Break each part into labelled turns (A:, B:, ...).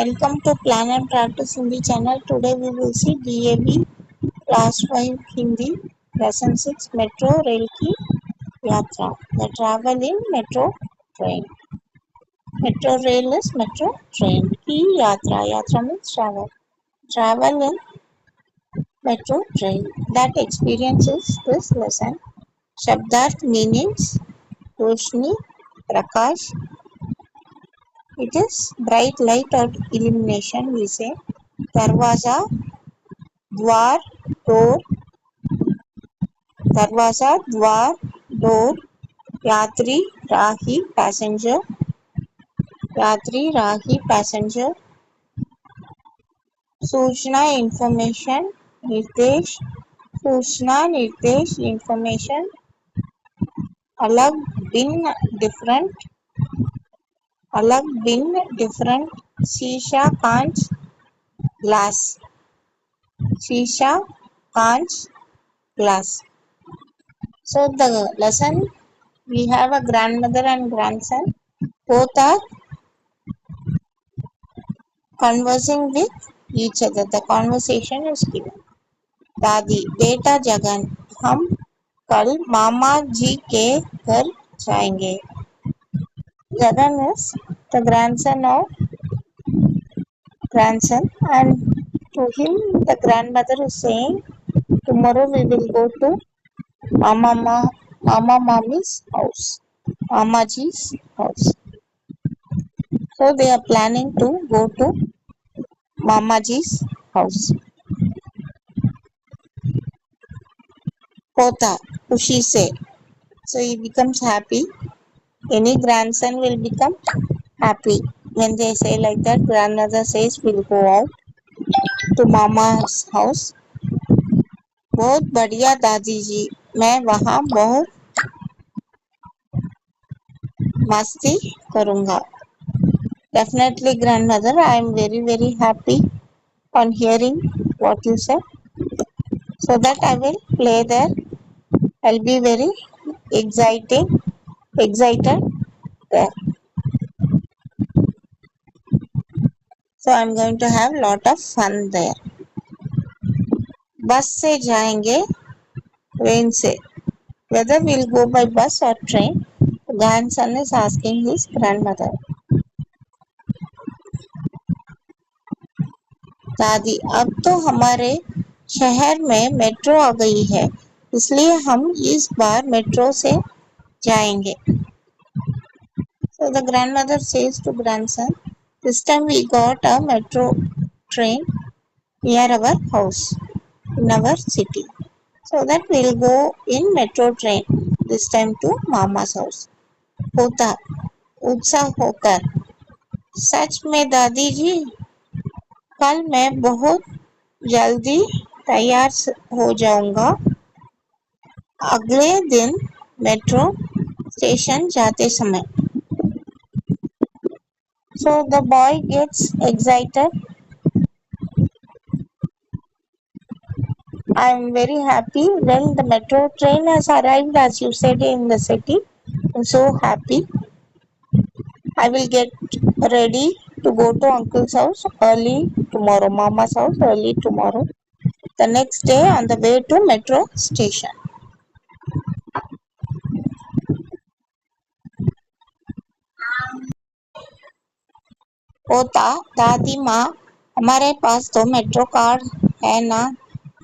A: Welcome to Plan and Practice Hindi channel. Today we will see DAV Class 5 Hindi Lesson 6 Metro Rail Ki Yatra. The travel in metro train. Metro rail is metro train. Ki Yatra. Yatra means travel. Travel in metro train. That experiences this lesson. Shabdarth meanings. Roshni, Prakash. It is bright light or illumination we say. Darwaza, द्वार door दरवाजा द्वार door यात्री राही passenger सूचना information निर्देश information अलग भिन्न different शीशा कांच glass. So the lesson, we have a grandmother and grandson. Both are conversing with each other. The conversation is given. दादी, बेटा जगन, हम कल मामा जी के घर जाएंगे. Jagan is the grandson and to him the grandmother is saying, tomorrow we will go to Mama Mami's house, Mamaji's house. So they are planning to go to Mamaji's house. Pota, Kushi se. So he becomes happy. Any grandson will become happy. When they say like that, grandmother says we'll go out to Mama's house. बहुत बढ़िया दादी जी, मैं वहाँ बहुत मस्ती करूँगा. Definitely grandmother, I am very happy on hearing what you said. So that I will play there. I'll be very excited there. So I'm going to have lot of fun there. बस से जाएंगे, train से. Whether we'll go by bus or train, grandson is asking his grandmother. दादी, अब तो हमारे शहर में मेट्रो आ गई है, इसलिए हम इस बार मेट्रो से जाएंगे. So the grandmother says to grandson, this time we got a metro train near our house in our city. So that we'll go in metro train this time to Mama's house. होता उत्साह होकर, सच में दादी जी, कल मैं बहुत जल्दी तैयार हो जाऊंगा. अगले दिन मेट्रो स्टेशन जाते समय. So the boy gets excited. I am very happy when the metro train has arrived, as you said, in the city. I'm so happy. I will get ready to go to uncle's house early tomorrow, Mama's house early tomorrow. The next day on the way to metro station. पोता, दादी माँ, हमारे पास तो metro card है ना,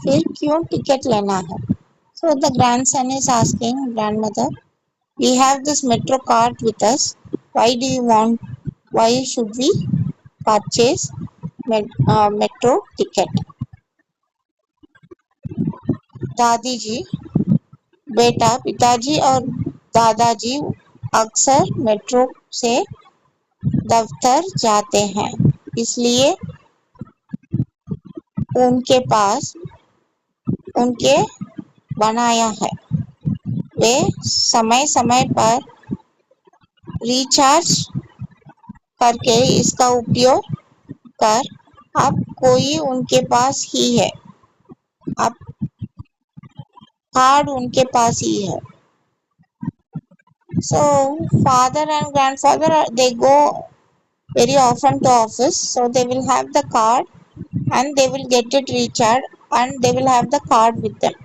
A: फिर क्यों ticket लेना है. So the grandson is asking grandmother, we have this metro card with us. Why should we purchase metro ticket? दादी जी, बेटा, पिताजी और दादाजी अक्सर मेट्रो से दफ्तर जाते हैं, इसलिए उनके बनाया है. वे समय पर रिचार्ज करके इसका उपयोग कर. अब कोई उनके पास ही है, अब कार्ड उनके पास ही है. So father and grandfather, they go very often to office, so they will have the card and they will get it recharged and they will have the card with them.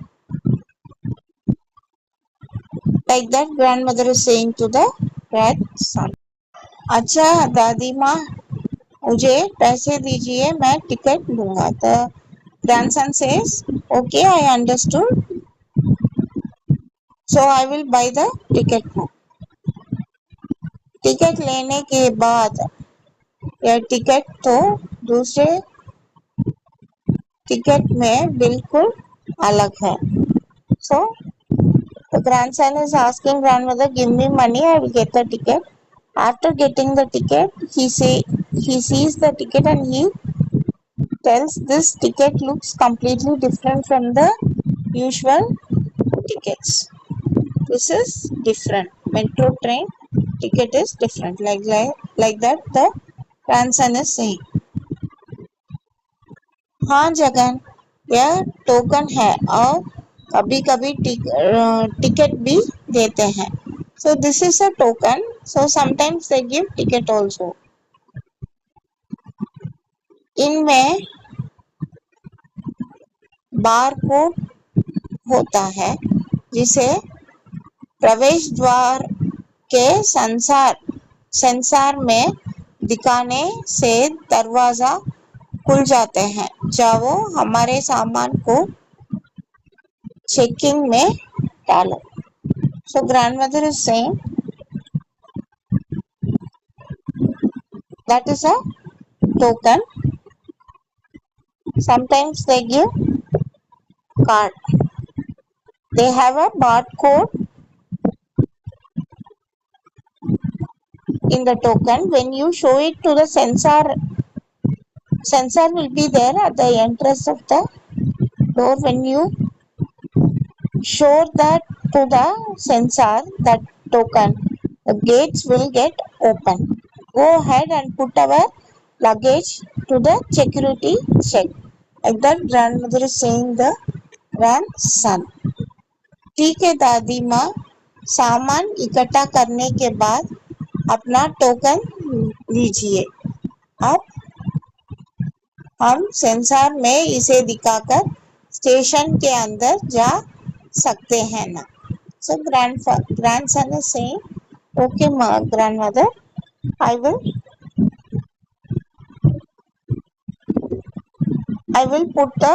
A: Like that grandmother is saying to the grandson. अच्छा दादी माँ मुझे पैसे दीजिए मैं ticket लूंगा. The grandson says, okay, I understood, so I will buy the ticket now. Ticket लेने के बाद यह टिकट तो दूसरे टिकट में बिल्कुल अलग है. So the grandson is asking grandmother, give me money, I will get the ticket. After getting the ticket, he sees the ticket and he tells this ticket looks completely different from the usual tickets. This is different. Metro train ticket is different. Like that the grandson is saying. हाँ जगन, यह token है और कभी कभी ticket भी देते हैं. So this is a token. So sometimes they give ticket also. इनमें बार कोड होता है जिसे प्रवेश द्वार के सेंसर में दिखाने से दरवाजा खुल जाते हैं. जाओ हमारे सामान को चेकिंग में डालो. So grandmother is saying that is a token. Sometimes they give card. They have a barcode in the token. When you show it to the sensor will be there at the entrance of the door. When you show that to the sensor, that token, the gates will get open. Go ahead and put our luggage to the security check. Like that grandmother is saying the grandson. ठीक है दादी माँ, सामान इकट्ठा करने के बाद अपना टोकन लीजिए. अब हम सेंसर में इसे दिखाकर स्टेशन के अंदर जा सकते हैं ना. So grandson is saying, okay grandmother, I will put the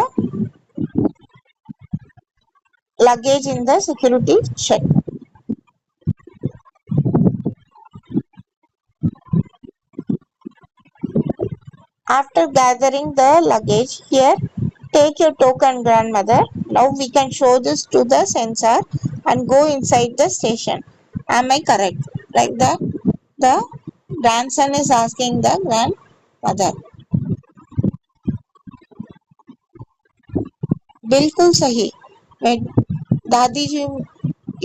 A: luggage in the security check. After gathering the luggage, here, take your token grandmother. Now we can show this to the sensor and go inside the station. Am I correct? Like that, the grandson is asking the grandmother. बिल्कुल सही. दादी जी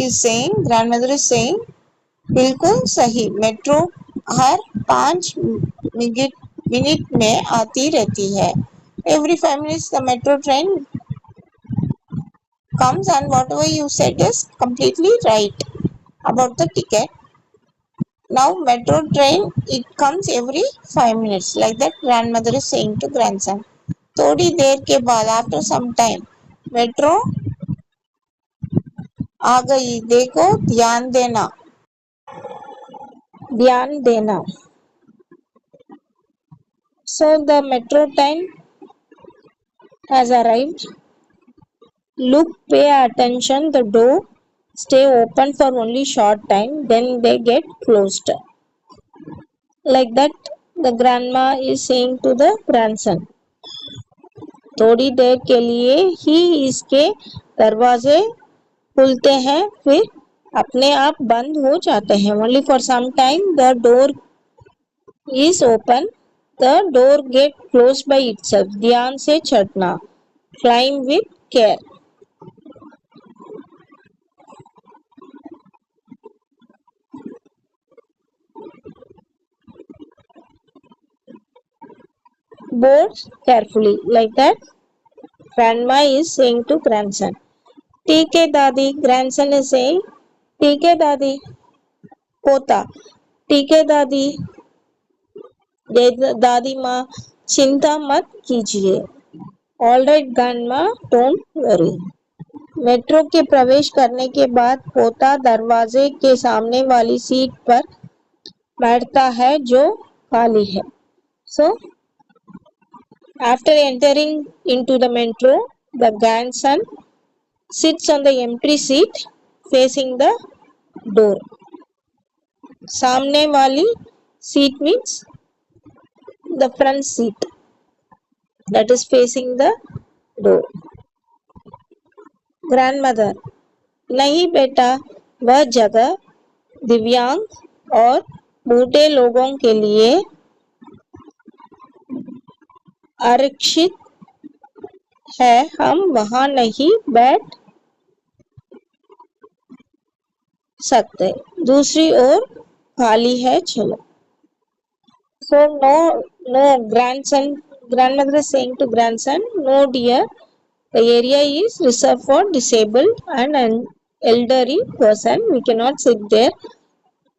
A: is saying, grandmother is saying, बिल्कुल सही. Metro हर 5 minute में आती रहती है. Every 5 minutes the metro train comes, and whatever you said is completely right about the ticket. Now metro train, it comes every 5 minutes. Like that grandmother is saying to grandson. थोड़ी देर के बाद, after some time, metro आ गई, देखो ध्यान देना. ध्यान देना. So the metro train has arrived. Look, pay attention, the door stay open for only short time, then they get closed. Like that the grandma is saying to the grandson. थोड़ी देर के लिए ही इसके दरवाजे खुलते हैं, फिर अपने आप बंद हो जाते हैं. Only for some time the door is open, the door get closed by itself. ध्यान से चढ़ना. Climb with care. Board carefully. Like that grandma is saying to grandson. ठीक है दादी. Grandson is saying, ठीक है दादी. पोता. ठीक है दादी. दादी माँ चिंता मत कीजिए. All right, grandma, don't worry. Metro के प्रवेश करने के बाद पोता दरवाजे के सामने वाली सीट पर बैठता है जो खाली है. So, after entering into the metro, the grandson sits on the empty seat facing the door. सामने वाली seat means the front seat that is facing the door. Grandmother, नहीं बेटा, वह जगह दिव्यांग और बूढ़े लोगों के लिए आरक्षित है, हम वहां नहीं बैठ सकते. दूसरी ओर खाली है, चलो. So no, grandmother is saying to grandson, no dear, the area is reserved for disabled and an elderly person. We cannot sit there.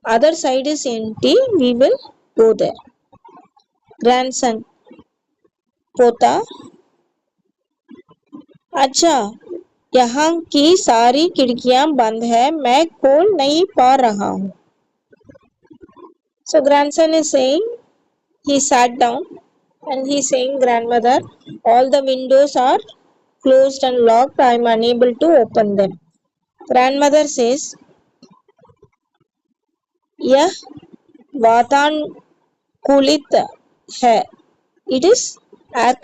A: Other side is empty. We will go there. Grandson, पोता, अच्छा, यहाँ की सारी खिड़कियां बंद है, मैं खोल नहीं पा रहा हूँ. So grandson is saying, he sat down and he is saying, grandmother, all the windows are closed and locked. I am unable to open them. Grandmother says, यह वातानुकूलित है. It is air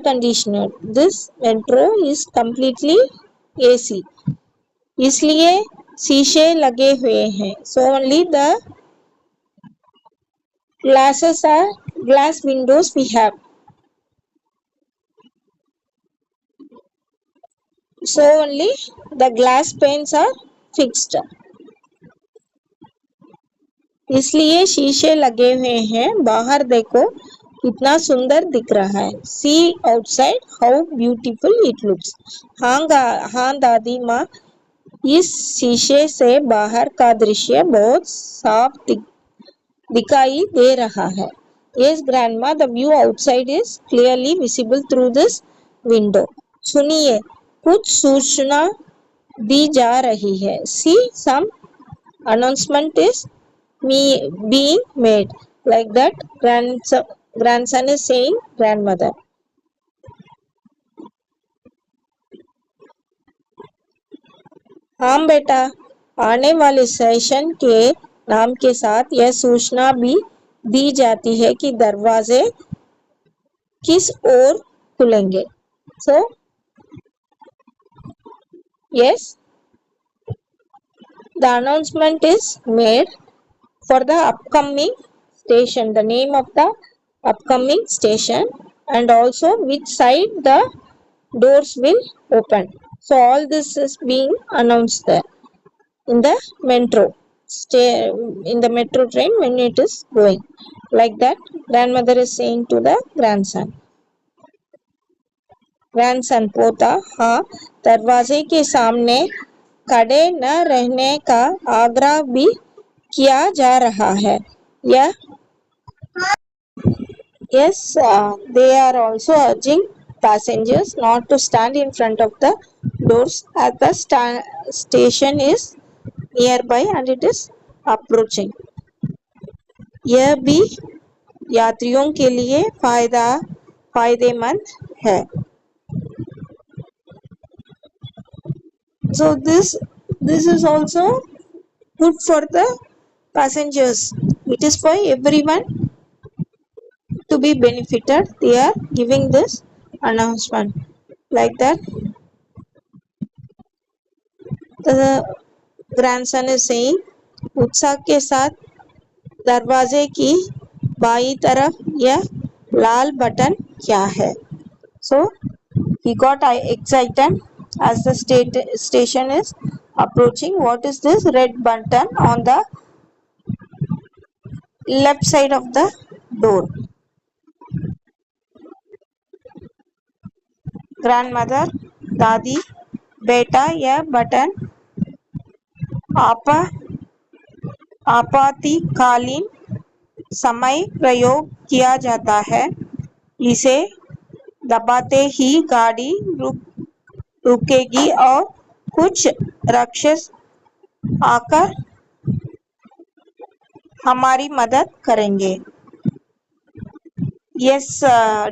A: conditioned. This metro is completely AC. इसलिए शीशे लगे हुए हैं. So only the glass windows we have. So only the glass panes are fixed. इसलिए शीशे लगे हुए हैं. बाहर देखो कितना सुंदर दिख रहा है. See outside how beautiful it looks. हाँ दादी माँ, इस शीशे से बाहर का दृश्य बहुत साफ दिखाई दे रहा है. Yes, grandma, the view outside is clearly visible through this window. सुनिए, कुछ सूचना दी जा रही है. See, some announcement is being made. Like that, grandson is saying grandmother. हाँ बेटा, आने वाले सेशन के नाम के साथ यह सूचना भी दी जाती है कि दरवाजे किस ओर खुलेंगे. So, yes, the announcement is made for the upcoming station, the name of the upcoming station, and also which side the doors will open. So all this is being announced there in the metro, in the metro train when it is going. Like that, grandmother is saying to the grandson. Grandson, पोता, हाँ, दरवाजे के सामने खड़े न रहने का आग्रह भी किया जा रहा है. Yeah. Yes, they are also urging passengers not to stand in front of the doors as the station is nearby and it is approaching. यह भी यात्रियों के लिए फायदेमंद है. So this is also good for the passengers. It is for everyone to be benefited. They are giving this announcement. Like that, the grandson is saying, उत्साह के साथ दरवाजे की बाईं तरफ यह लाल बटन क्या है. So he got excited as the station is approaching. What is this red button on the left side of the door? Grandmother, दादी, बेटा यह बटन आपातकालीन समय प्रयोग किया जाता है। इसे दबाते ही गाड़ी रुकेगी और कुछ राक्षस आकर हमारी मदद करेंगे। Yes,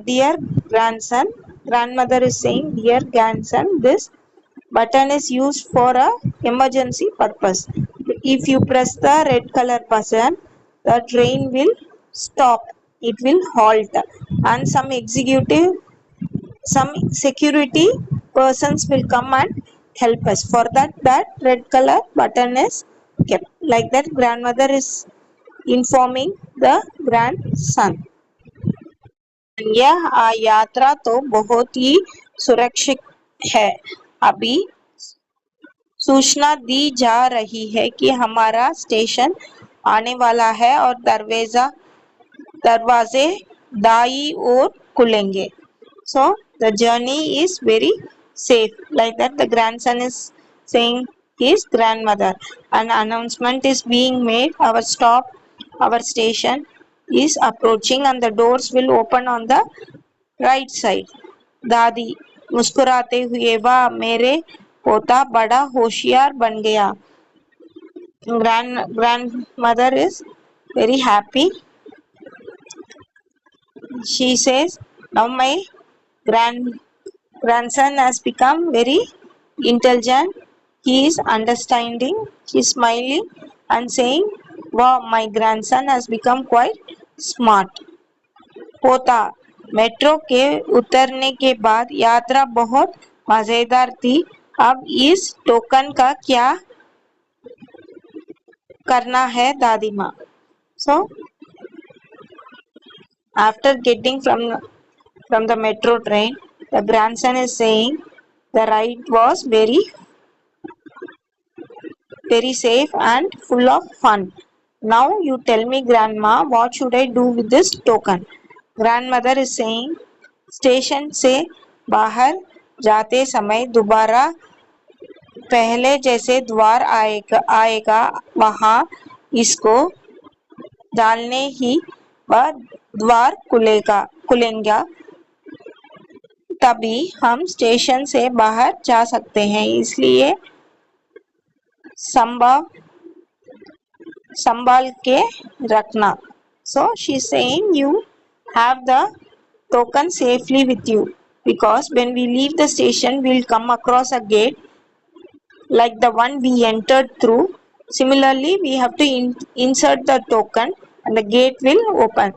A: dear grandson, grandmother is saying, dear grandson, this button is used for a emergency purpose. If you press the red color button, the train will stop, it will halt, and some security persons will come and help us. For that red color button is kept. Like that, grandmother is informing the grandson. यह यात्रा तो बहुत ही सुरक्षित है। अभी सूचना दी जा रही है कि हमारा स्टेशन आने वाला है और दरवाजे दाई ओर खुलेंगे। So the journey is very safe. Like that, the grandson is saying his grandmother. An announcement is being made. Our stop, our station is approaching, and the doors will open on the right side. दादी मुस्कुराते हुए, वाह मेरे पोता बड़ा होशियार बन गया। Grandmother is very happy. She says, now my grandson has become very intelligent. He is understanding. He is smiling and saying, wow, my grandson has become quite smart. पोता मेट्रो के उतरने के बाद यात्रा बहुत मजेदार थी। अब इस टोकन का क्या करना है दादी माँ? So after getting from the metro train, the grandson is saying the ride was very safe and full of fun. Now you tell me, grandma, what should I do with this token? Grandmother is saying, station से बाहर जाते समय दोबारा पहले जैसे द्वार आएगा वहां इसको डालने ही वह द्वार खुलेगा तभी हम स्टेशन से बाहर जा सकते हैं, इसलिए संभाल के रखना। So she is saying you have the token safely with you, because when we leave the station we'll come across a gate like the one we entered through. Similarly, we have to insert the token and the gate will open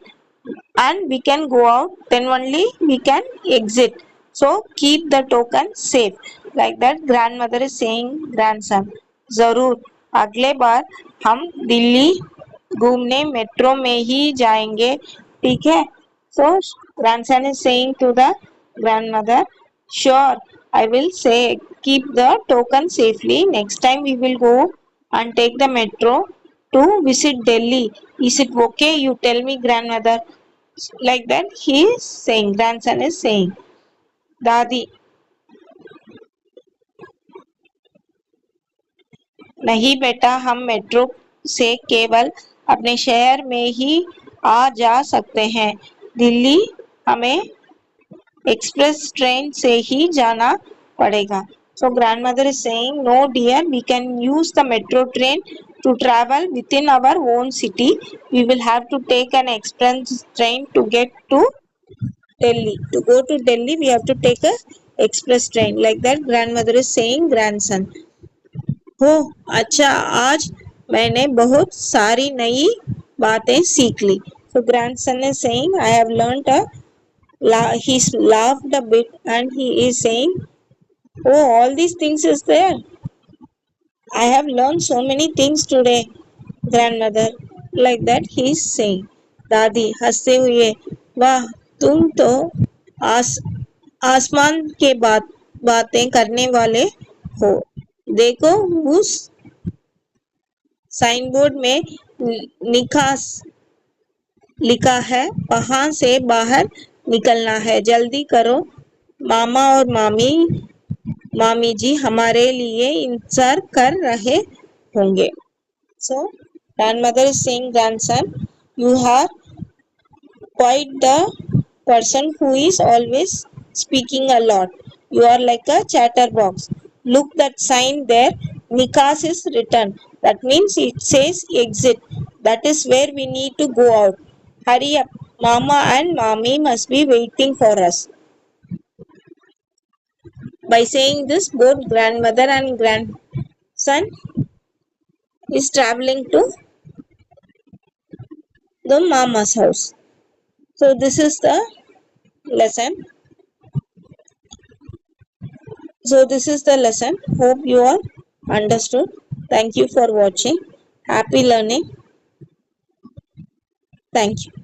A: and we can go out, then only we can exit. So keep the token safe. Like that, grandmother is saying grandson, जरूर अगले बार हम दिल्ली घूमने metro में ही जाएंगे, ठीक है? So grandson is saying to the grandmother, sure, I will say keep the token safely. Next time we will go and take the metro to visit Delhi. Is it okay? You tell me, grandmother. Like that he is saying, grandson is saying. दादी, नहीं बेटा, हम metro से केवल अपने शहर में ही आ जा सकते हैं। दिल्ली हमें एक्सप्रेस ट्रेन से ही जाना पड़ेगा। So grandmother is saying, no dear, we can use the metro train to travel within our own city. We will have to take an express train to get to Delhi. To go to Delhi, we have to take a express train. Like that, grandmother is saying grandson. हो अच्छा, आज मैंने बहुत सारी नई बातें सीख ली। So grandson is saying, I have learnt he's laughed a bit and he is saying, oh, all these things is there. I have learned so many things today, grandmother. Like that he is saying. दादी हंसते हुए, वाह तुम तो आस आसमान के बातें करने वाले हो। देखो उस साइन बोर्ड में लिखा है, वहां से बाहर निकलना है, जल्दी करो, मामा और मामी जी हमारे लिए इंतजार कर रहे होंगे। So grandmother is saying grandson, You are quite the person who is always speaking a lot. You are like a chatterbox. Look that sign there. Nikas is written. That means it says exit. That is where we need to go out. Hurry up. Mama and mommy must be waiting for us. By saying this, both grandmother and grandson is traveling to the mama's house. So this is the lesson. So this is the lesson. Hope you all understood. Thank you for watching. Happy learning. Thank you.